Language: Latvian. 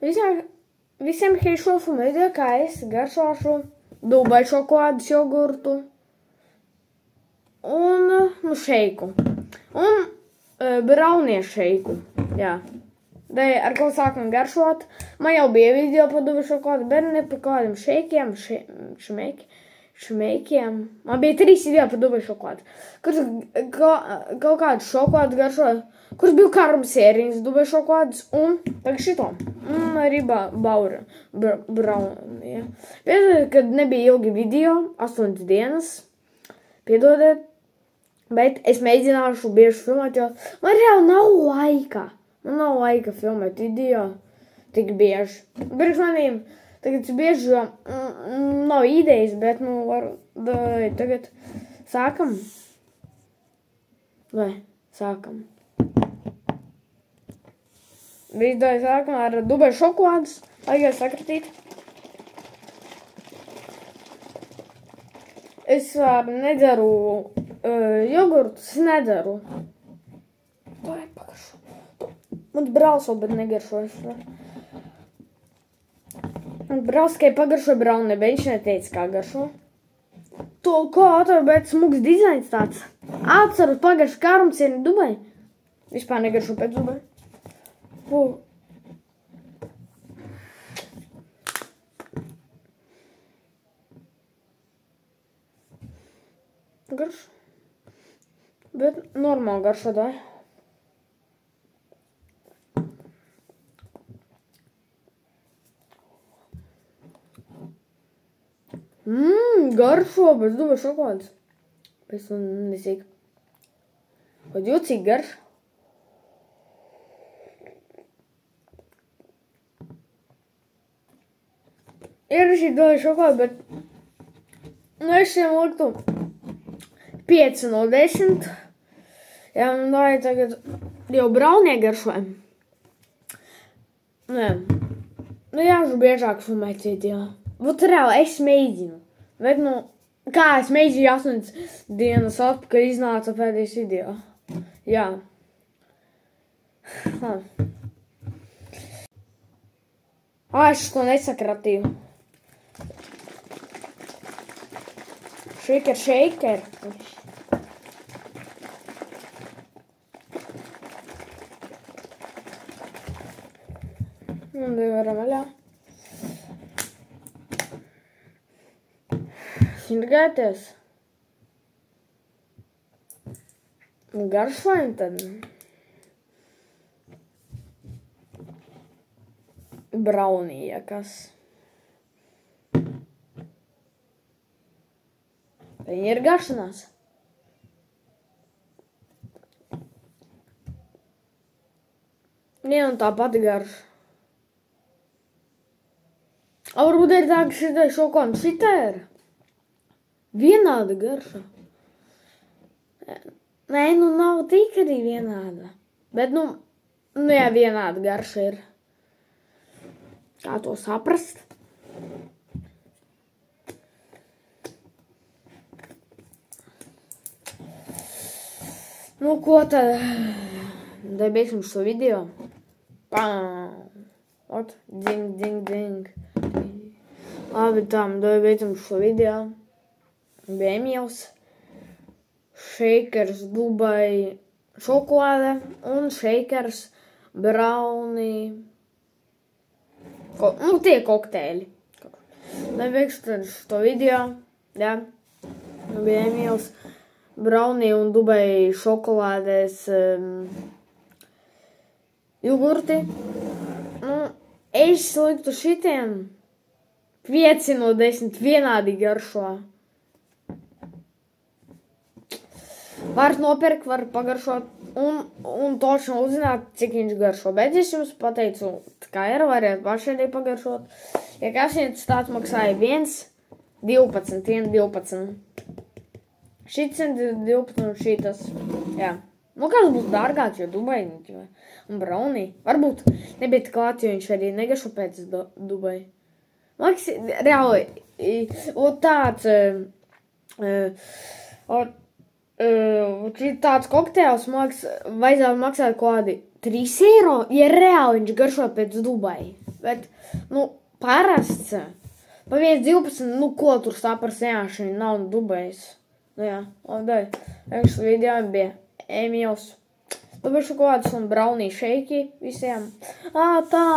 Visiem heišofu video, kā es garšošu Dubai šokolādes jogurtu un šeiku. Un braunie šeiku, jā. Dai ar ko sākam garšot. Man jau bija video par Dubai šokolādu, bet ne par kādiem šeikiem, šmeikiem. Man bija 3 video par Dubai šokolādu. Kurš kaut kādu šokolādu garšoja, kurš bija karumsēriņas Dubai šokolādas un tagad šito. Un arī baura braunie. Piedodiet, kad nebija ilgi video, 8 dienas. Piedodiet, bet es mēģināšu bieži filmēt, jo man reāli nav laika. Man nav laika filmēt video tik bieži. Priekš manīm tagad bieži, jo nav idejas, bet tagad sākam. Vai sākam? Video sākam ar Dubai šokolādes. Vajag sakratīt. Es nedzeru jogurtus, nedzeru. Vai pagaršo. Man brauso, bet negaršojas. Man brauso, ka pagaršo braunie, bet viņš neteica, kā garšo. To, ko atveru, bet smugs dizains tāds. Atceru pagaršu karumsieni Dubai. Vispār negaršo pēc Dubai. Garš. Bet normāli garšo, dai. Garšo, bez Dubai šokolādes. Pēc tam nesīk. Kaut jūcīgi garš. Ir šī Dubai šokolāde, bet es šiem liktu 5 no 10. Jā, un vai tagad jau braunie garšojam. Nē. Jāžu biežāk filmēt video. Būt reāli, es mēģinu. Bet, kā es mēģinu 8 dienas atpakaļ iznāca pēdējais video. Jā. Es to nesakratīju. Shaker. Un varam vaļā. Šindrgāties. Garšojam tad. Braunie, kas. Viņi ir garšanās. Un tā pati garša. Varbūt ir tā, ka šitai šokolāde šitā ir vienāda garša. Nē, nav tik arī vienāda. Bet, jā, vienāda garša ir. Kā to saprast? Ko tad? Dai beigsim šo video. Ot, ding. Labi, dai beidzam šo video. Bija Emīls, Shakers Dubai šokolāde un Shakers brownie. Tie kokteļi. Dai beigsim šo video. Jā. Bija Emīls, brownie un Dubai šokolādes jogurti. Es liktu šitiem 5 no 10 vienādi garšo. Var nopirkt, var pagaršot un toši uzzināt, cik viņš garšo. Bet es jums pateicu, kā ir, variet paši arī pagaršot. Ja kasietis tāds maksāja 1,12. Šits 12 un šitas. Jā. Kāds būs dārgāks, jo Dubai un brownie. Varbūt nebija tik klāt, jo viņš arī negaršo pēc Dubai. Man liekas, reāli, tāds, tāds kokteils, man liekas, vajadzētu maksāt kādi 3 eiro, ja reāli viņš garšo pēc Dubai. Bet, nu, parasts. Pa 1,12, nu, ko tur stāv par sējāšanu, nav Dubajs. Nu, jā, labi, Ekšas video bija Emīls. Dubaj šokolādes un brownie šeiki visiem. Tā.